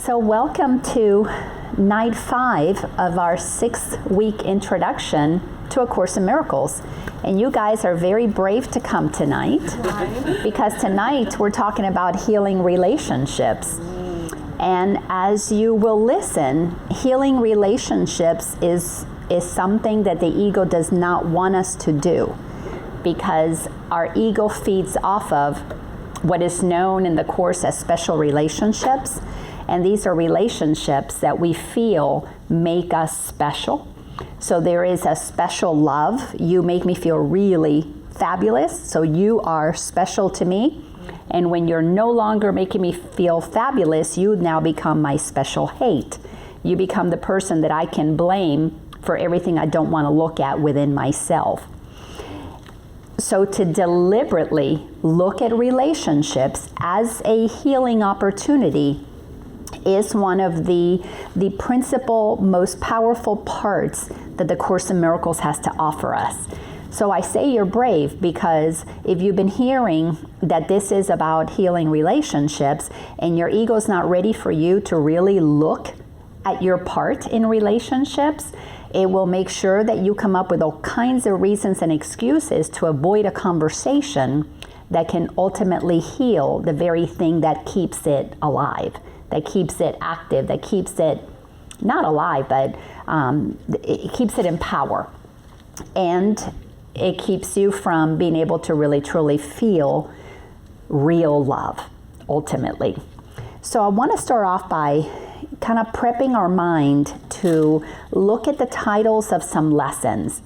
So welcome to night 5 of our 6-week introduction to A Course in Miracles. And you guys are very brave to come tonight because tonight we're talking about healing relationships. And as you will listen, healing relationships is something that the ego does not want us to do, because our ego feeds off of what is known in the Course as special relationships. And these are relationships that we feel make us special. So there is a special love. You make me feel really fabulous, so you are special to me. And when you're no longer making me feel fabulous, you now become my special hate. You become the person that I can blame for everything I don't want to look at within myself. So to deliberately look at relationships as a healing opportunity is one of the principal, most powerful parts that the Course in Miracles has to offer us. So I say you're brave because if you've been hearing that this is about healing relationships and your ego's not ready for you to really look at your part in relationships, it will make sure that you come up with all kinds of reasons and excuses to avoid a conversation that can ultimately heal the very thing that keeps it alive, that keeps it active, that keeps it not alive, but it keeps it in power. And it keeps you from being able to really truly feel real love, ultimately. So I want to start off by kind of prepping our mind to look at the titles of some lessons.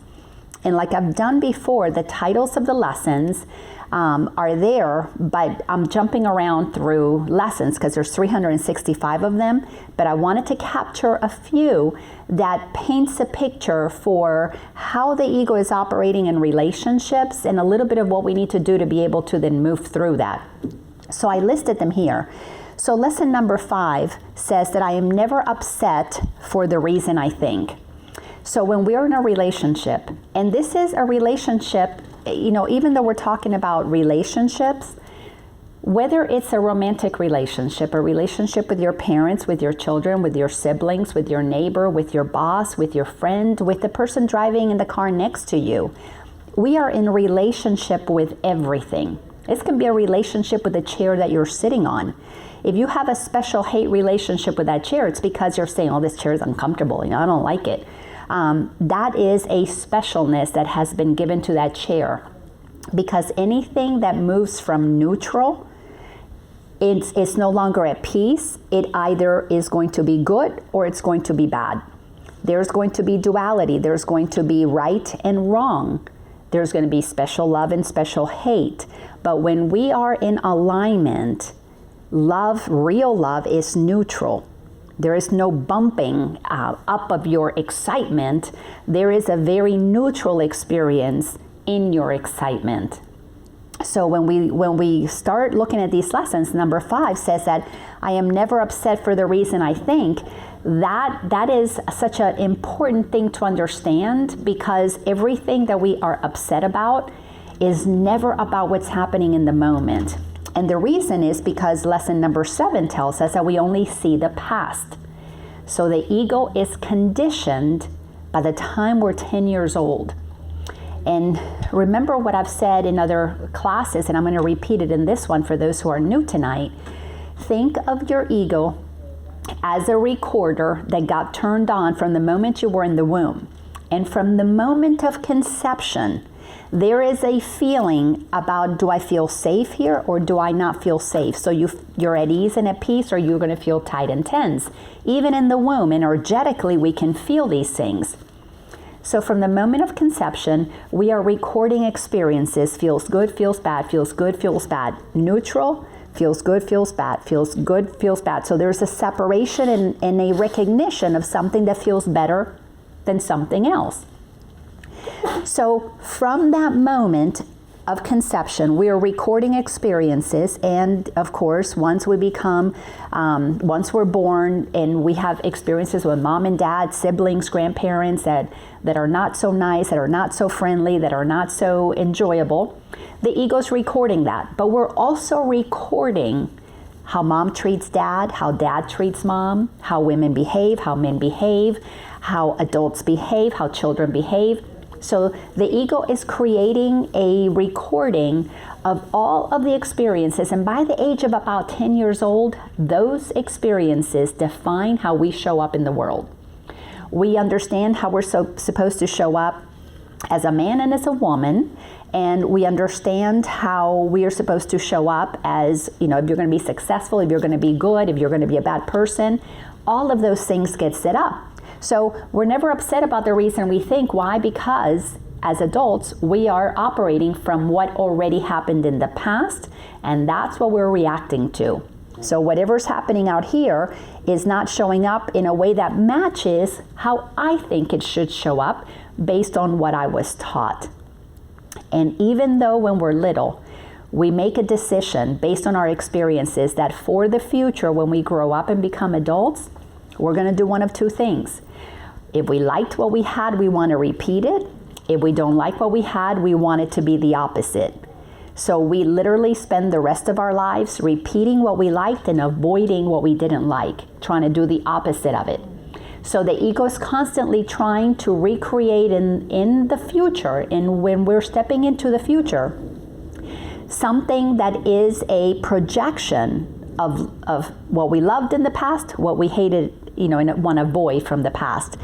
And like I've done before, the titles of the lessons are there, but I'm jumping around through lessons because there's 365 of them, but I wanted to capture a few that paints a picture for how the ego is operating in relationships and a little bit of what we need to do to be able to then move through that. So I listed them here. So lesson number 5 says that I am never upset for the reason I think. So when we're in a relationship, and this is a relationship, you know, even though we're talking about relationships, whether it's a romantic relationship, a relationship with your parents, with your children, with your siblings, with your neighbor, with your boss, with your friend, with the person driving in the car next to you, we are in relationship with everything. This can be a relationship with the chair that you're sitting on. If you have a special hate relationship with that chair, it's because you're saying, oh, this chair is uncomfortable, you know, I don't like it. That is a specialness that has been given to that chair, because anything that moves from neutral, it's no longer at peace. It either is going to be good or it's going to be bad. There's going to be duality. There's going to be right and wrong. There's going to be special love and special hate. But when we are in alignment, love, real love, is neutral. There is no bumping up of your excitement. There is a very neutral experience in your excitement. So when we start looking at these lessons, number 5 says that I am never upset for the reason I think. That is such an important thing to understand, because everything that we are upset about is never about what's happening in the moment. And the reason is because lesson number 7 tells us that we only see the past. So the ego is conditioned by the time we're 10 years old. And remember what I've said in other classes, and I'm going to repeat it in this one for those who are new tonight. Think of your ego as a recorder that got turned on from the moment you were in the womb. And from the moment of conception, there is a feeling about, do I feel safe here or do I not feel safe? So you're at ease and at peace, or you're going to feel tight and tense. Even in the womb, energetically, we can feel these things. So from the moment of conception, we are recording experiences. Feels good, feels bad, feels good, feels bad. Neutral, feels good, feels bad, feels good, feels bad. So there's a separation and a recognition of something that feels better than something else. So from that moment of conception, we are recording experiences, and of course, once we're born and we have experiences with mom and dad, siblings, grandparents that are not so nice, that are not so friendly, that are not so enjoyable, the ego's recording that. But we're also recording how mom treats dad, how dad treats mom, how women behave, how men behave, how adults behave, how children behave. So the ego is creating a recording of all of the experiences, and by the age of about 10 years old, those experiences define how we show up in the world. We understand how we're supposed to show up as a man and as a woman, and we understand how we are supposed to show up as, if you're going to be successful, if you're going to be good, if you're going to be a bad person. All of those things get set up. So we're never upset about the reason we think. Why? Because as adults, we are operating from what already happened in the past, and that's what we're reacting to. So whatever's happening out here is not showing up in a way that matches how I think it should show up based on what I was taught. And even though when we're little, we make a decision based on our experiences that for the future, when we grow up and become adults, we're going to do one of two things. If we liked what we had, we want to repeat it. If we don't like what we had, we want it to be the opposite. So we literally spend the rest of our lives repeating what we liked and avoiding what we didn't like, trying to do the opposite of it. So the ego is constantly trying to recreate in the future, and when we're stepping into the future, something that is a projection of what we loved in the past, what we hated, and want to avoid from the past.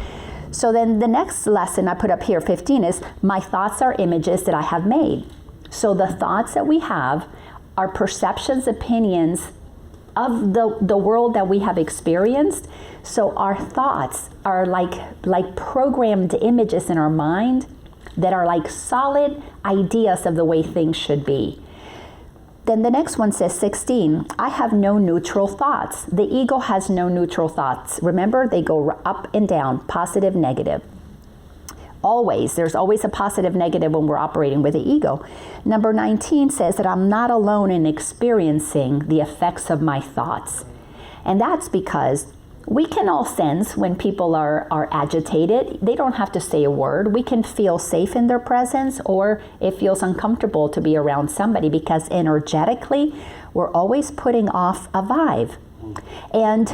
So then the next lesson I put up here, 15, is my thoughts are images that I have made. So the thoughts that we have are perceptions, opinions of the world that we have experienced. So our thoughts are like programmed images in our mind that are like solid ideas of the way things should be. Then the next one says 16, I have no neutral thoughts. The ego has no neutral thoughts. Remember, they go up and down, positive, negative. Always, there's always a positive, negative when we're operating with the ego. Number 19 says that I'm not alone in experiencing the effects of my thoughts. And that's because we can all sense when people are agitated. They don't have to say a word. We can feel safe in their presence, or it feels uncomfortable to be around somebody because energetically, we're always putting off a vibe. And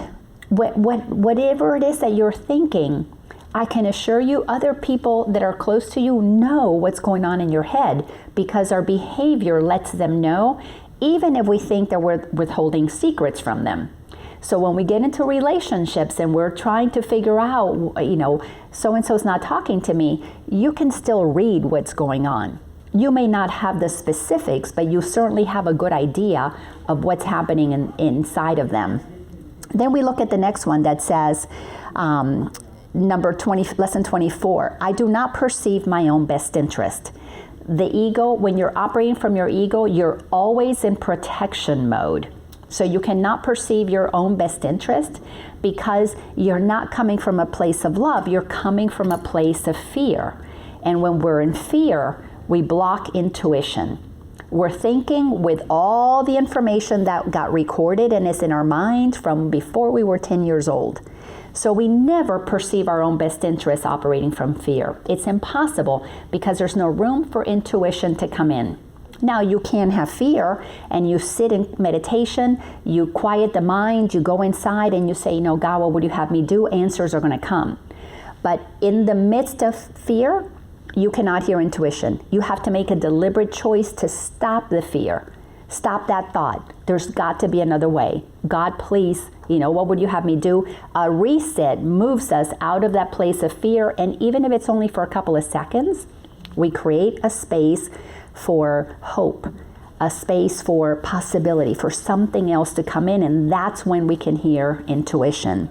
whatever it is that you're thinking, I can assure you other people that are close to you know what's going on in your head, because our behavior lets them know, even if we think that we're withholding secrets from them. So when we get into relationships and we're trying to figure out, so-and-so's not talking to me, you can still read what's going on. You may not have the specifics, but you certainly have a good idea of what's happening inside of them. Then we look at the next one that says, number 20, lesson 24, I do not perceive my own best interest. The ego, when you're operating from your ego, you're always in protection mode. So you cannot perceive your own best interest because you're not coming from a place of love, you're coming from a place of fear. And when we're in fear, we block intuition. We're thinking with all the information that got recorded and is in our mind from before we were 10 years old. So we never perceive our own best interest operating from fear. It's impossible because there's no room for intuition to come in. Now you can have fear and you sit in meditation, you quiet the mind, you go inside and you say, God, what would you have me do? Answers are going to come. But in the midst of fear, you cannot hear intuition. You have to make a deliberate choice to stop the fear. Stop that thought. There's got to be another way. God, please, what would you have me do? A reset moves us out of that place of fear. And even if it's only for a couple of seconds, we create a space for hope, a space for possibility, for something else to come in. And that's when we can hear intuition.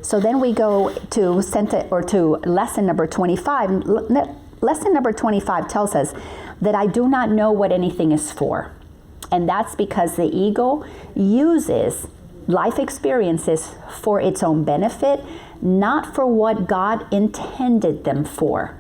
So then we go to lesson number 25. Lesson number 25 tells us that I do not know what anything is for. And that's because the ego uses life experiences for its own benefit, not for what God intended them for.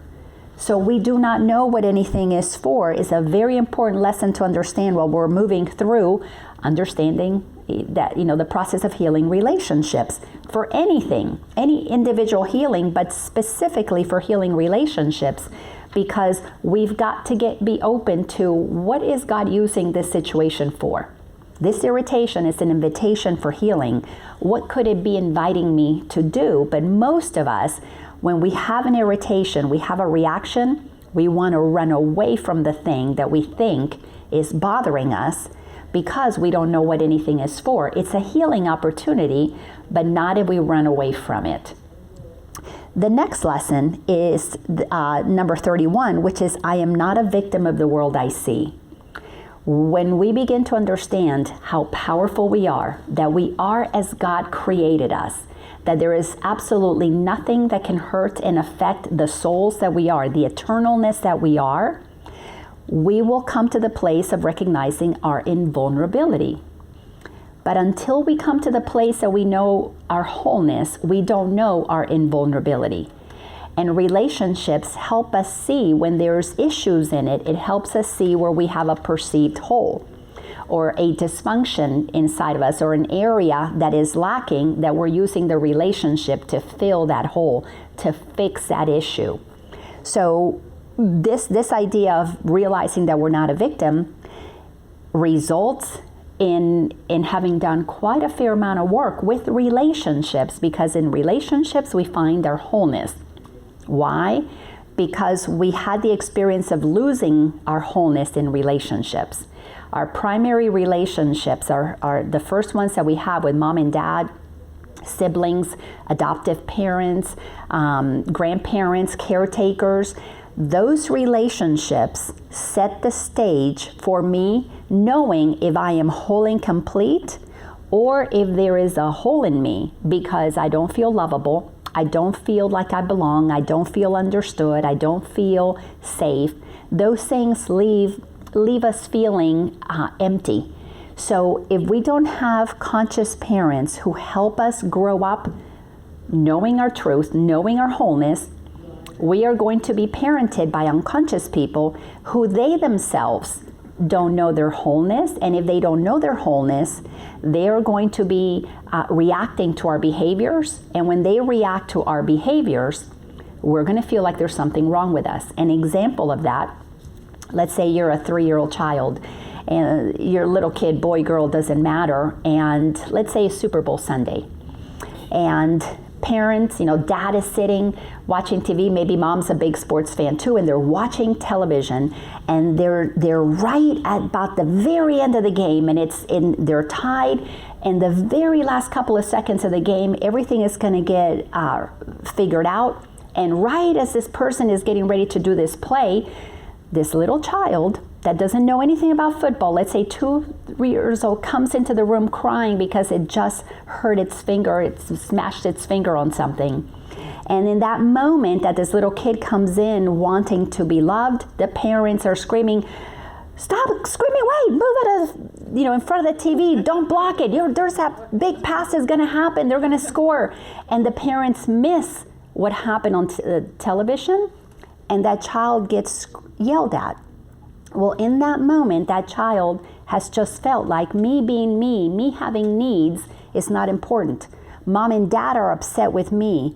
So we do not know what anything is for is a very important lesson to understand while we're moving through understanding that, the process of healing relationships. For anything, any individual healing, but specifically for healing relationships, because we've got to be open to what is God using this situation for. This irritation is an invitation for healing. What could it be inviting me to do? But most of us, when we have an irritation, we have a reaction, we want to run away from the thing that we think is bothering us because we don't know what anything is for. It's a healing opportunity, but not if we run away from it. The next lesson is number 31, which is, I am not a victim of the world I see. When we begin to understand how powerful we are, that we are as God created us, that there is absolutely nothing that can hurt and affect the souls that we are, the eternalness that we are, we will come to the place of recognizing our invulnerability. But until we come to the place that we know our wholeness, we don't know our invulnerability. And relationships help us see when there's issues in it. It helps us see where we have a perceived hole or a dysfunction inside of us, or an area that is lacking, that we're using the relationship to fill that hole, to fix that issue. So this idea of realizing that we're not a victim results in having done quite a fair amount of work with relationships, because in relationships we find our wholeness. Why? Because we had the experience of losing our wholeness in relationships. Our primary relationships are the first ones that we have with mom and dad, siblings, adoptive parents, grandparents, caretakers. Those relationships set the stage for me knowing if I am whole and complete, or if there is a hole in me because I don't feel lovable, I don't feel like I belong, I don't feel understood, I don't feel safe. Those things leave us feeling empty. So if we don't have conscious parents who help us grow up knowing our truth, knowing our wholeness, we are going to be parented by unconscious people who they themselves don't know their wholeness. And if they don't know their wholeness, they're going to be reacting to our behaviors. And when they react to our behaviors, we're going to feel like there's something wrong with us. An example of that, let's say you're a 3-year-old child and your little kid, boy, girl, doesn't matter. And let's say it's Super Bowl Sunday. And parents, dad is sitting watching TV. Maybe mom's a big sports fan too, and they're watching television, and they're right at about the very end of the game, and they're tied. And the very last couple of seconds of the game, everything is going to get figured out. And right as this person is getting ready to do this play, this little child that doesn't know anything about football, let's say 2-3 years old, comes into the room crying because it just hurt its finger, it smashed its finger on something. And in that moment that this little kid comes in wanting to be loved, the parents are screaming, "Stop screaming, wait, move it in front of the TV, don't block it. There's that big pass is gonna happen, they're gonna score." And the parents miss what happened on television, and that child gets yelled at. Well, in that moment, that child has just felt like me being me having needs is not important. Mom and dad are upset with me.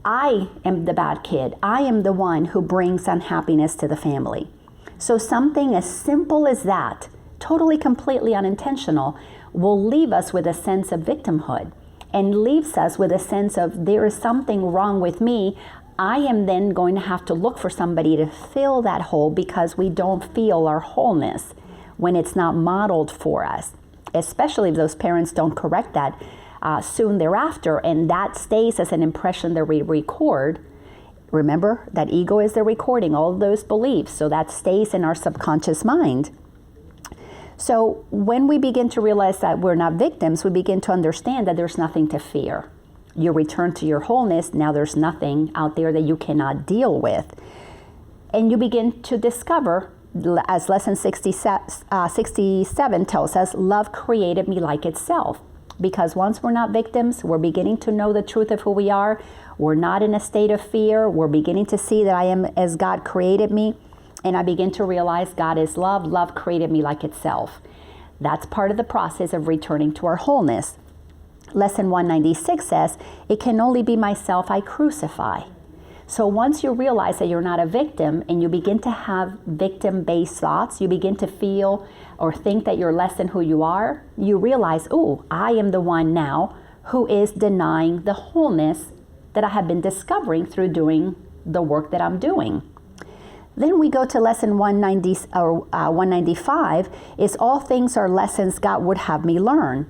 I am the bad kid. I am the one who brings unhappiness to the family. So something as simple as that, totally, completely unintentional, will leave us with a sense of victimhood and leaves us with a sense of there is something wrong with me. I am then going to have to look for somebody to fill that hole because we don't feel our wholeness when it's not modeled for us, especially if those parents don't correct that soon thereafter, and that stays as an impression that we record. Remember that ego is the recording, all of those beliefs, so that stays in our subconscious mind. So when we begin to realize that we're not victims, we begin to understand that there's nothing to fear. You return to your wholeness, now there's nothing out there that you cannot deal with. And you begin to discover, as lesson 67 tells us, love created me like itself. Because once we're not victims, we're beginning to know the truth of who we are. We're not in a state of fear. We're beginning to see that I am as God created me. And I begin to realize God is love. Love created me like itself. That's part of the process of returning to our wholeness. Lesson 196 says, it can only be myself I crucify. So once you realize that you're not a victim and you begin to have victim-based thoughts, you begin to feel or think that you're less than who you are, you realize, oh, I am the one now who is denying the wholeness that I have been discovering through doing the work that I'm doing. Then we go to lesson 195, is all things are lessons God would have me learn.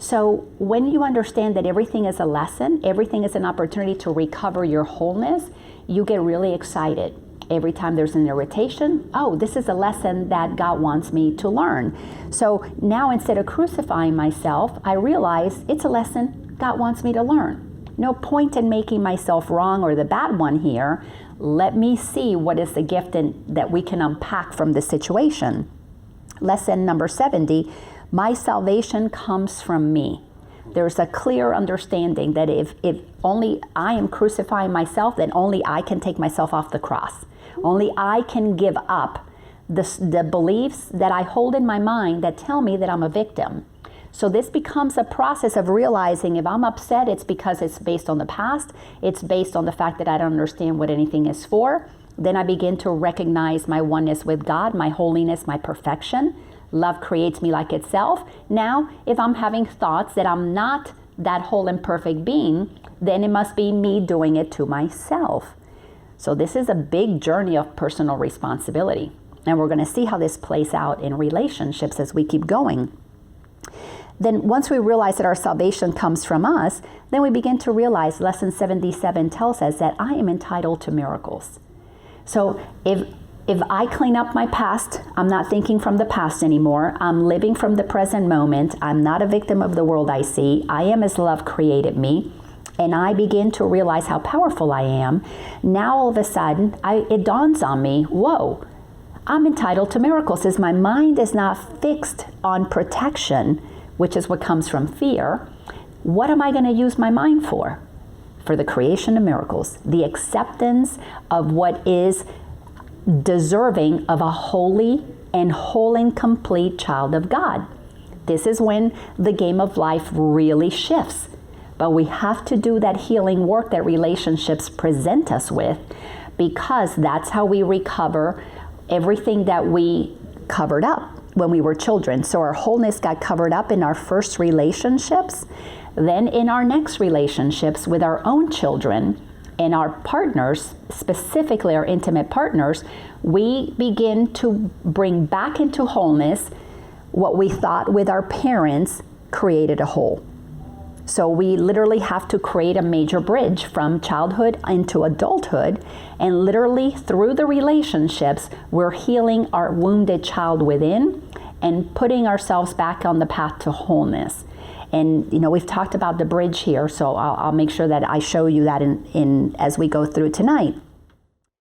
So when you understand that everything is a lesson, everything is an opportunity to recover your wholeness, you get really excited. Every time there's an irritation, oh, this is a lesson that God wants me to learn. So now instead of crucifying myself, I realize it's a lesson God wants me to learn. No point in making myself wrong or the bad one here. Let me see what is the gift that we can unpack from this situation. Lesson number 70, my salvation comes from me. There's a clear understanding that if only I am crucifying myself, then only I can take myself off the cross. Only I can give up the beliefs that I hold in my mind that tell me that I'm a victim. So this becomes a process of realizing if I'm upset, it's because it's based on the past. It's based on the fact that I don't understand what anything is for. Then I begin to recognize my oneness with God, my holiness, my perfection. Love creates me like itself. Now, if I'm having thoughts that I'm not that whole and perfect being, then it must be me doing it to myself. So this is a big journey of personal responsibility. And we're going to see how this plays out in relationships as we keep going. Then once we realize that our salvation comes from us, then we begin to realize lesson 77 tells us that I am entitled to miracles. So if I clean up my past, I'm not thinking from the past anymore. I'm living from the present moment. I'm not a victim of the world I see. I am as love created me. And I begin to realize how powerful I am. Now all of a sudden, it dawns on me, whoa, I'm entitled to miracles. As my mind is not fixed on protection, which is what comes from fear, what am I going to use my mind for? For the creation of miracles, the acceptance of what is deserving of a holy and whole and complete child of God. This is when the game of life really shifts. But we have to do that healing work that relationships present us with, because that's how we recover everything that we covered up when we were children. So our wholeness got covered up in our first relationships. Then in our next relationships with our own children and our partners, specifically our intimate partners, we begin to bring back into wholeness what we thought with our parents created a whole. So we literally have to create a major bridge from childhood into adulthood, and literally through the relationships, we're healing our wounded child within and putting ourselves back on the path to wholeness. And we've talked about the bridge here, so I'll make sure that I show you that in as we go through tonight.